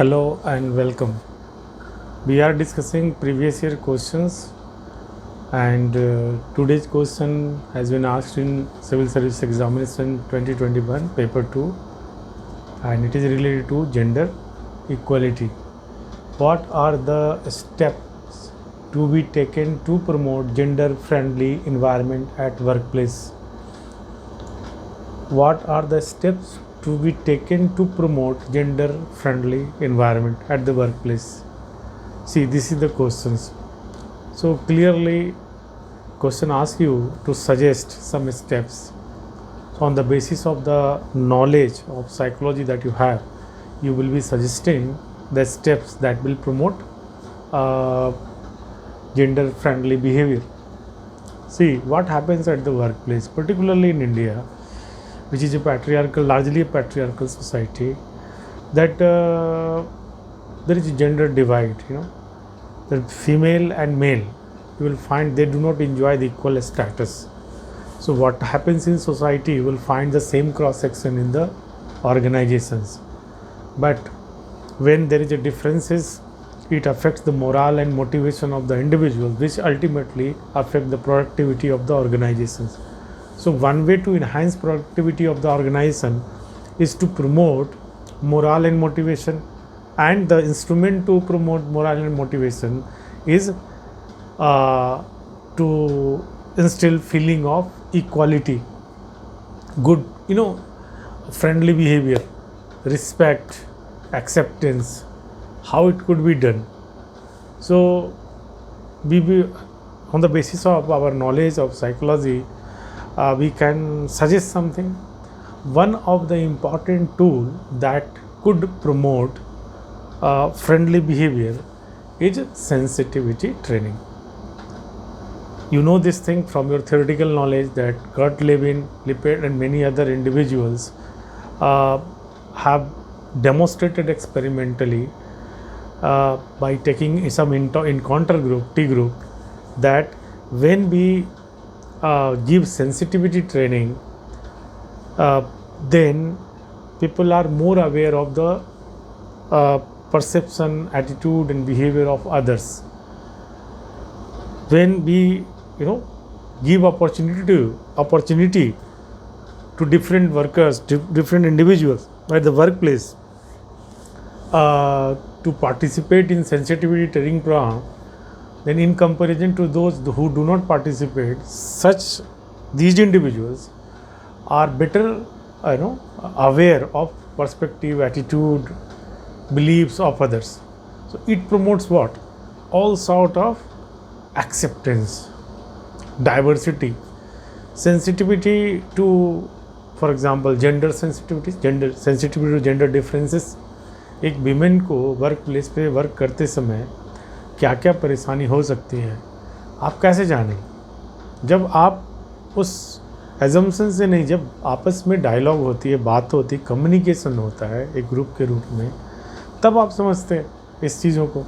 Hello and welcome. We are discussing previous year questions, and today's question has been asked in Civil Service Examination 2021 paper 2, and it is related to gender equality. What are the steps to be taken to promote gender friendly environment at workplace? What are the steps to be taken to promote gender friendly environment at the workplace? See, this is the questions. So clearly question asks you to suggest some steps. So on the basis of the knowledge of psychology that you have, you will be suggesting the steps that will promote gender friendly behavior. See what happens at the workplace, particularly in India, which is a patriarchal, largely a patriarchal society, that there is a gender divide. The female and male, you will find they do not enjoy the equal status. So what happens in society, you will find the same cross section in the organizations, but when there is a differences, it affects the morale and motivation of the individual, which ultimately affect the productivity of the organizations. So one way to enhance productivity of the organization is to promote morale and motivation, and the instrument to promote morale and motivation is to instill feeling of equality, good, friendly behavior, respect, acceptance. How it could be done? So we on the basis of our knowledge of psychology, we can suggest something. One of the important tool that could promote friendly behavior is sensitivity training. You know this thing from your theoretical knowledge that Kurt Lewin, Lippert and many other individuals have demonstrated experimentally by taking some encounter group, T group, that when we give sensitivity training, then people are more aware of the perception, attitude and behavior of others. When we give opportunity to different workers, different individuals at the workplace to participate in sensitivity training program, then in comparison to those who do not participate, these individuals are better aware of perspective, attitude, beliefs of others. So it promotes what? All sort of acceptance, diversity, sensitivity to, for example, gender sensitivity to gender differences. एक women को work place पे work करते समय क्या क्या परेशानी हो सकती है, आप कैसे जानें? जब आप उस एजम्पशन से नहीं, जब आपस में डायलॉग होती है, बात होती है, कम्युनिकेशन होता है एक ग्रुप के रूप में, तब आप समझते हैं इस चीज़ों को.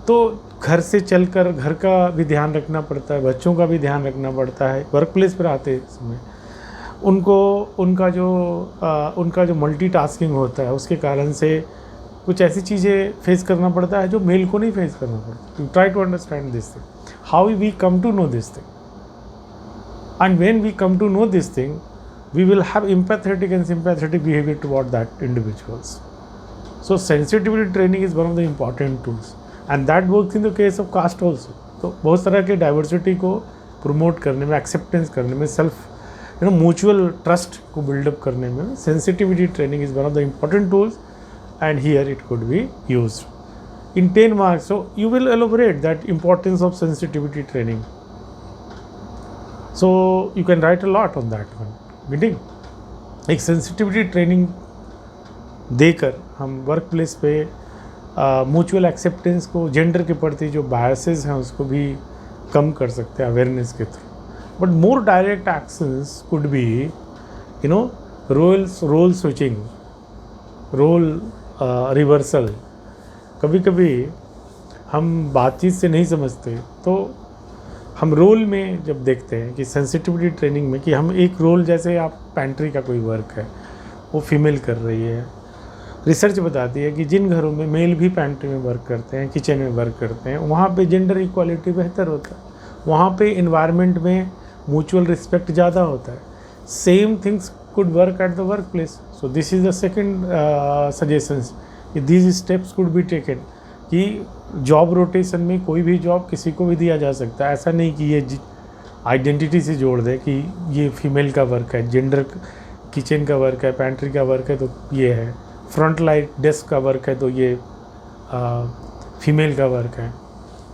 तो घर से चलकर घर का भी ध्यान रखना पड़ता है, बच्चों का भी ध्यान रखना पड़ता है. वर्क प्लेस पर आते समय उनका जो मल्टीटास्किंग होता है, उसके कारण से कुछ ऐसी चीज़ें फेस करना पड़ता है जो मेल को नहीं फेस करना पड़ता. You try to understand this thing, how we come to know this thing, and when we come to know this thing, we will have empathetic and sympathetic behavior toward that individuals. So sensitivity training is one of the important tools, and that works in the case of caste also. तो बहुत तरह के diversity को promote करने में, acceptance करने में, self mutual trust को बिल्डअप करने में sensitivity training is one of the important tools, and here it could be used in 10 marks. So you will elaborate that importance of sensitivity training. So you can write a lot on that one. Meeting एक sensitivity training देकर हम work place पे mutual acceptance को, gender के प्रति जो biases हैं उसको भी कम कर सकते हैं अवेयरनेस के through. But more direct actions could be role switching, role reversal. कभी कभी हम बातचीत से नहीं समझते, तो हम रोल में जब देखते हैं कि सेंसिटिविटी ट्रेनिंग में कि हम एक रोल, जैसे आप पेंट्री का कोई वर्क है वो फीमेल कर रही है, रिसर्च बताती है कि जिन घरों में मेल भी पैंट्री में वर्क करते हैं, किचन में वर्क करते हैं, वहाँ पे जेंडर इक्वालिटी बेहतर होता है, वहाँ पे इन्वायरमेंट में म्यूचुअल रिस्पेक्ट ज़्यादा होता है. Same things could work at the workplace. So this is the second suggestions. These steps could be taken कि जॉब रोटेशन में कोई भी जॉब किसी को भी दिया जा सकता है. ऐसा नहीं कि ये आइडेंटिटी से जोड़ दे कि ये फीमेल का वर्क है, जेंडर किचन का वर्क है, पैंट्री का वर्क है तो ये है, फ्रंट लाइन डेस्क का वर्क है तो ये फीमेल का वर्क है,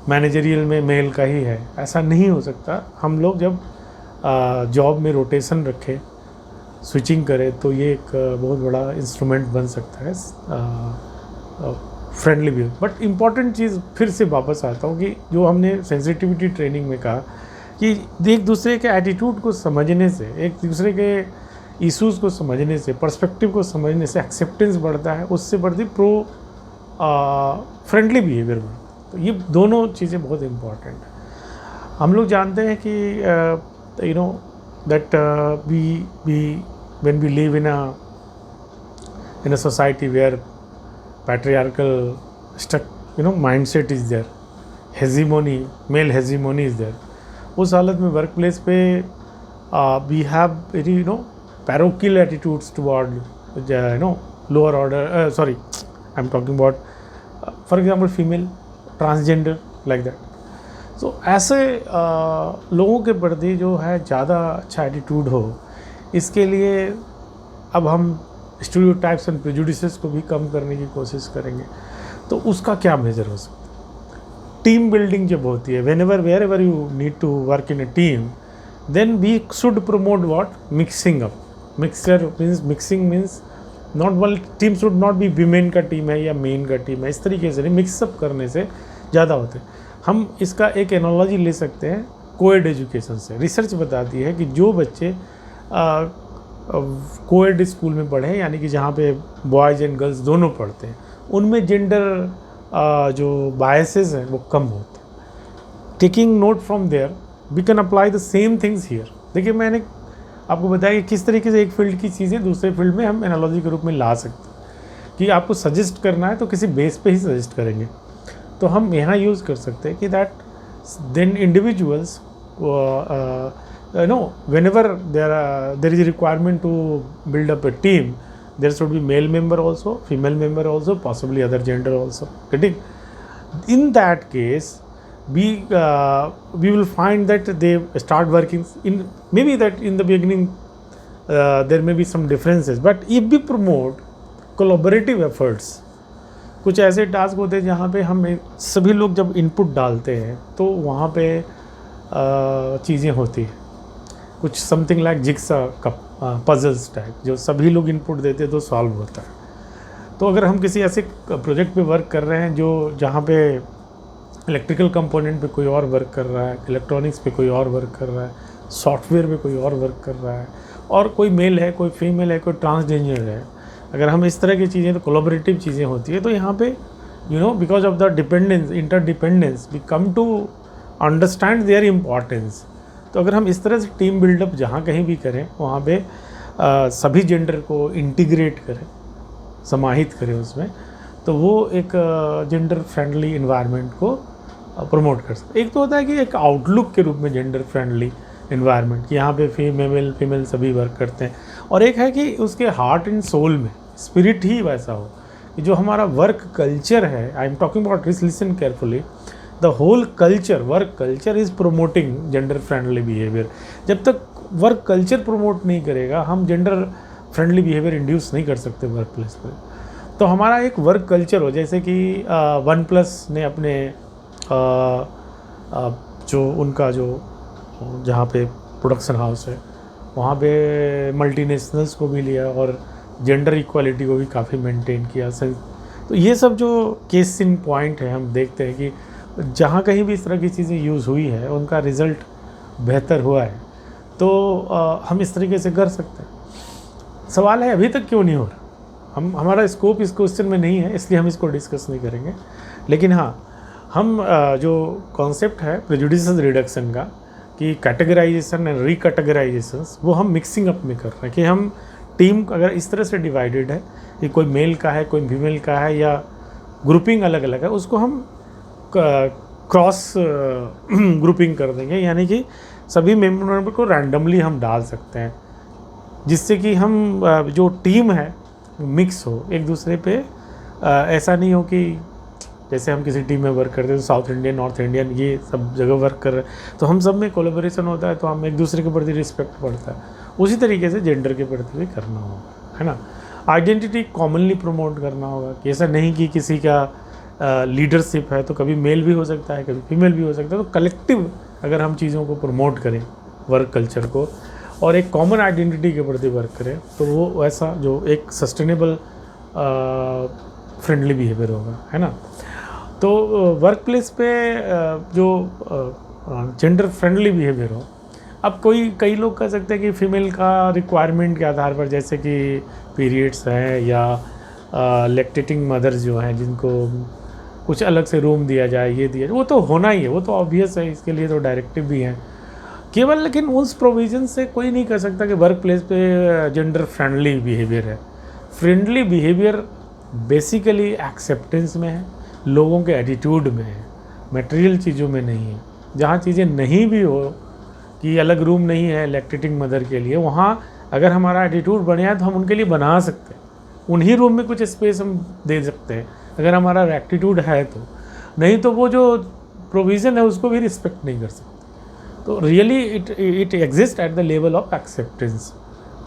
मैनेजरियल में मेल का ही है. ऐसा नहीं हो सकता. हम लोग जब जॉब में रोटेशन रखें, स्विचिंग करें तो ये एक बहुत बड़ा इंस्ट्रूमेंट बन सकता है फ्रेंडली व्यू. बट इम्पॉर्टेंट चीज़ फिर से वापस आता हूँ कि जो हमने सेंसिटिविटी ट्रेनिंग में कहा कि एक दूसरे के एटीट्यूड को समझने से, एक दूसरे के इश्यूज़ को समझने से, पर्सपेक्टिव को समझने से एक्सेप्टेंस बढ़ता है, उससे बढ़ती प्रो फ्रेंडली बिहेवियर बढ़ता है. तो ये दोनों चीज़ें बहुत इम्पॉर्टेंट हैं. हम लोग जानते हैं कि that when we live in a society where patriarchal mindset is there, male hegemony is there, उस हालत में वर्क प्लेस पे we have very parochial attitudes toward lower order, sorry, I'm talking about for example female, transgender, like that. तो ऐसे लोगों के प्रति जो है ज़्यादा अच्छा एटीट्यूड हो, इसके लिए अब हम स्टीरियोटाइप्स एंड प्रेजुडिसेस को भी कम करने की कोशिश करेंगे. तो उसका क्या मेजर हो सकता है? टीम बिल्डिंग जब होती है, wherever you need to work in a team, then we should promote what, mixing up. Mixing means not one team should not be women का टीम है या मेन का टीम है, इस तरीके से नहीं. मिक्सअप करने से ज़्यादा होते हैं. हम इसका एक एनालॉजी ले सकते हैं कोएड एजुकेशन से. रिसर्च बताती है कि जो बच्चे कोएड स्कूल में पढ़े, यानी कि जहाँ पे बॉयज़ एंड गर्ल्स दोनों पढ़ते हैं, उनमें जेंडर जो बायसेस हैं वो कम होते हैं. Taking note from there we can apply the same things here. देखिए, मैंने आपको बताया कि किस तरीके से एक फील्ड की चीज़ें दूसरे फील्ड में हम एनालॉजी के रूप में ला सकते हैं. कि आपको सजेस्ट करना है तो किसी बेस पे ही सजेस्ट करेंगे. तो हम यहाँ यूज़ कर सकते हैं कि that then individuals whenever there is a requirement to build up a team, there should be male member also, female member also, possibly other gender also. Getting in that case, we will find that they start working in, maybe that in the beginning there may be some differences, but if we promote collaborative efforts, कुछ ऐसे task होते हैं जहाँ पे हम सभी लोग जब इनपुट डालते हैं तो वहाँ पे चीज़ें होती हैं, कुछ समथिंग लाइक जिक्सा पजल्स टाइप, जो सभी लोग इनपुट देते हैं तो सॉल्व होता है. तो अगर हम किसी ऐसे प्रोजेक्ट पे वर्क कर रहे हैं जहाँ पे इलेक्ट्रिकल कंपोनेंट पे कोई और वर्क कर रहा है, इलेक्ट्रॉनिक्स पे कोई और वर्क कर रहा है, सॉफ्टवेयर पे कोई और वर्क कर रहा है, और कोई मेल है, कोई फीमेल है, कोई ट्रांसजेंडर है, अगर हम इस तरह की चीज़ें, तो कोलैबोरेटिव चीज़ें होती है, तो यहाँ पे because of the dependence, interdependence, we come to understand their importance. तो अगर हम इस तरह से टीम बिल्डअप जहाँ कहीं भी करें, वहाँ पे सभी जेंडर को इंटीग्रेट करें, समाहित करें उसमें, तो वो एक जेंडर फ्रेंडली इन्वायरमेंट को प्रमोट कर सकते. एक तो होता है कि एक आउटलुक के रूप में जेंडर फ्रेंडली इन्वायरमेंट, कि यहाँ पे फीमेल सभी वर्क करते हैं, और एक है कि उसके हार्ट एंड सोल में स्पिरिट ही वैसा हो कि जो हमारा वर्क कल्चर है, I am talking about this, listen carefully, the whole culture, work culture is promoting gender friendly behaviour. जब तक वर्क कल्चर प्रमोट नहीं करेगा, हम जेंडर फ्रेंडली बिहेवियर इंड्यूस नहीं कर सकते वर्क प्लेस पर. तो हमारा एक वर्क कल्चर हो, जैसे कि OnePlus ने अपने जो उनका जो जहाँ पे प्रोडक्शन हाउस है, वहाँ पे मल्टीनेशनल्स को भी लिया और जेंडर इक्वालिटी को भी काफ़ी मेंटेन किया. तो ये सब जो केस इन पॉइंट है, हम देखते हैं कि जहाँ कहीं भी इस तरह की चीज़ें यूज़ हुई है, उनका रिज़ल्ट बेहतर हुआ है. तो हम इस तरीके से कर सकते हैं. सवाल है अभी तक क्यों नहीं हो रहा. हमारा स्कोप इस क्वेश्चन में नहीं है, इसलिए हम इसको डिस्कस नहीं करेंगे. लेकिन हाँ, हम जो कॉन्सेप्ट है प्रेजुडिसेस रिडक्शन का, कि कैटेगराइजेशन एंड रिकैटेगराइजेशंस, वो हम मिक्सिंग अप में कर रहे हैं, कि हम टीम अगर इस तरह से डिवाइडेड है कि कोई मेल का है, कोई फीमेल का है, या ग्रुपिंग अलग अलग है, उसको हम क्रॉस ग्रुपिंग कर देंगे, यानी कि सभी मेंबर को रैंडमली हम डाल सकते हैं, जिससे कि हम जो टीम है मिक्स हो एक दूसरे पे। ऐसा नहीं हो कि जैसे हम किसी टीम में वर्क करते हैं तो साउथ इंडियन, नॉर्थ इंडियन, ये सब जगह वर्क कर रहे हैं, तो हम सब में कोलैबोरेशन होता है, तो हम एक दूसरे के प्रति रिस्पेक्ट बढ़ता है। उसी तरीके से जेंडर के प्रति भी करना होगा, है ना। आइडेंटिटी कॉमनली प्रमोट करना होगा, कि ऐसा नहीं कि किसी का लीडरशिप है तो कभी मेल भी हो सकता है, कभी फीमेल भी हो सकता है। तो कलेक्टिव अगर हम चीज़ों को प्रमोट करें, वर्क कल्चर को, और एक कॉमन आइडेंटिटी के प्रति वर्क करें, तो वो ऐसा जो एक सस्टेनेबल फ्रेंडली बिहेवियर होगा, है ना। तो वर्क प्लेस पे जो जेंडर फ्रेंडली बिहेवियर हो, अब कई लोग कह सकते हैं कि फीमेल का रिक्वायरमेंट के आधार पर, जैसे कि पीरियड्स हैं या लैक्टेटिंग मदर्स जो हैं, जिनको कुछ अलग से रूम दिया जाए, ये दिया जाए, वो तो होना ही है, वो तो ऑब्वियस है, इसके लिए तो डायरेक्टिव भी हैं केवल। लेकिन उस प्रोविज़न से कोई नहीं कह सकता कि वर्क प्लेस पे जेंडर फ्रेंडली बिहेवियर है। फ्रेंडली बिहेवियर बेसिकली एक्सेप्टेंस में है, लोगों के एटीट्यूड में है, मटेरियल चीज़ों में नहीं है। जहाँ चीज़ें नहीं भी हो, कि अलग रूम नहीं है लैक्टेटिंग मदर के लिए, वहाँ अगर हमारा एटीट्यूड बढ़िया है तो हम उनके लिए बना सकते हैं, उन्हीं रूम में कुछ स्पेस हम दे सकते हैं अगर हमारा एटीट्यूड है तो। नहीं तो वो जो प्रोविज़न है उसको भी रिस्पेक्ट नहीं कर सकते। तो really it exist at the level of acceptance.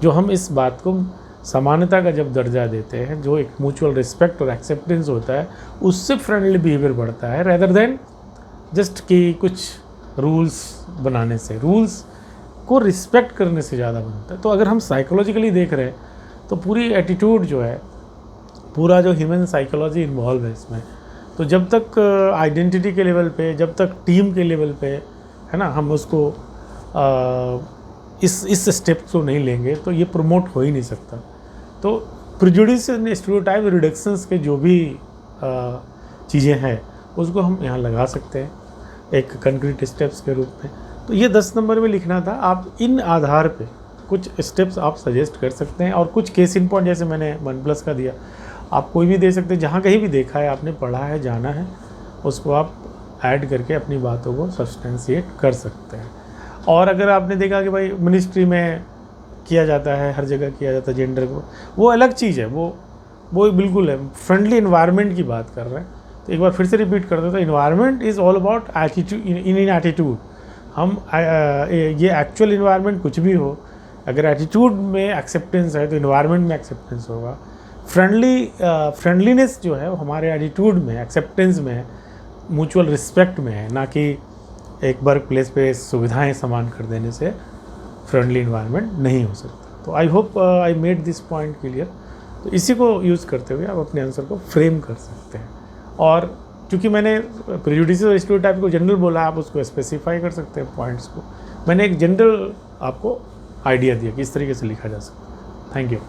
जो हम इस बात को समानता का जब दर्जा देते हैं, जो एक म्यूचुअल रिस्पेक्ट और एक्सेप्टेंस होता है, उससे फ्रेंडली बिहेवियर बढ़ता है, रेदर देन जस्ट कि कुछ रूल्स बनाने से। रूल्स को रिस्पेक्ट करने से ज़्यादा बनता है। तो अगर हम साइकोलॉजिकली देख रहे हैं तो पूरी एटीट्यूड जो है, पूरा जो ह्यूमन साइकोलॉजी इन्वॉल्व है इसमें, तो जब तक आइडेंटिटी के लेवल पे, जब तक टीम के लेवल पे, है ना, हम उसको इस स्टेप को नहीं लेंगे तो ये प्रमोट हो ही नहीं सकता। तो प्रेजुडिस एंड स्टीरियोटाइप रिडक्शंस के जो भी चीज़ें हैं उसको हम यहाँ लगा सकते हैं एक कंक्रीट स्टेप्स के रूप में। तो ये 10 नंबर में लिखना था। आप इन आधार पे कुछ स्टेप्स आप सजेस्ट कर सकते हैं, और कुछ केस इन पॉइंट जैसे मैंने 1+ का दिया, आप कोई भी दे सकते हैं, जहाँ कहीं भी देखा है, आपने पढ़ा है, जाना है, उसको आप ऐड करके अपनी बातों को सब्सटेंशिएट कर सकते हैं। और अगर आपने देखा कि भाई मिनिस्ट्री में किया जाता है, हर जगह किया जाता है जेंडर को, वो अलग चीज़ है, वो बिल्कुल है, फ्रेंडली इन्वायरमेंट की बात कर रहे हैं। तो एक बार फिर से रिपीट कर देता हूँ, environment is all about attitude, in attitude. हम ये एक्चुअल इन्वायरमेंट कुछ भी हो, अगर एटीट्यूड में एक्सेप्टेंस है तो इन्वायरमेंट में एक्सेप्टेंस होगा। फ्रेंडलीनेस जो है वो हमारे एटीट्यूड में, एक्सेप्टेंस में, म्यूचुअल रिस्पेक्ट में है, ना कि एक वर्क प्लेस पे सुविधाएं समान कर देने से फ्रेंडली इन्वायरमेंट नहीं हो सकता। तो I hope I made this point clear. तो इसी को यूज़ करते हुए आप अपने आंसर को फ्रेम कर सकते हैं। और क्योंकि मैंने प्रेजुडिस और स्टीरियोटाइप को जनरल बोला, आप उसको स्पेसिफाई कर सकते हैं पॉइंट्स को। मैंने एक जनरल आपको आइडिया दिया कि इस तरीके से लिखा जा सकता है। Thank you.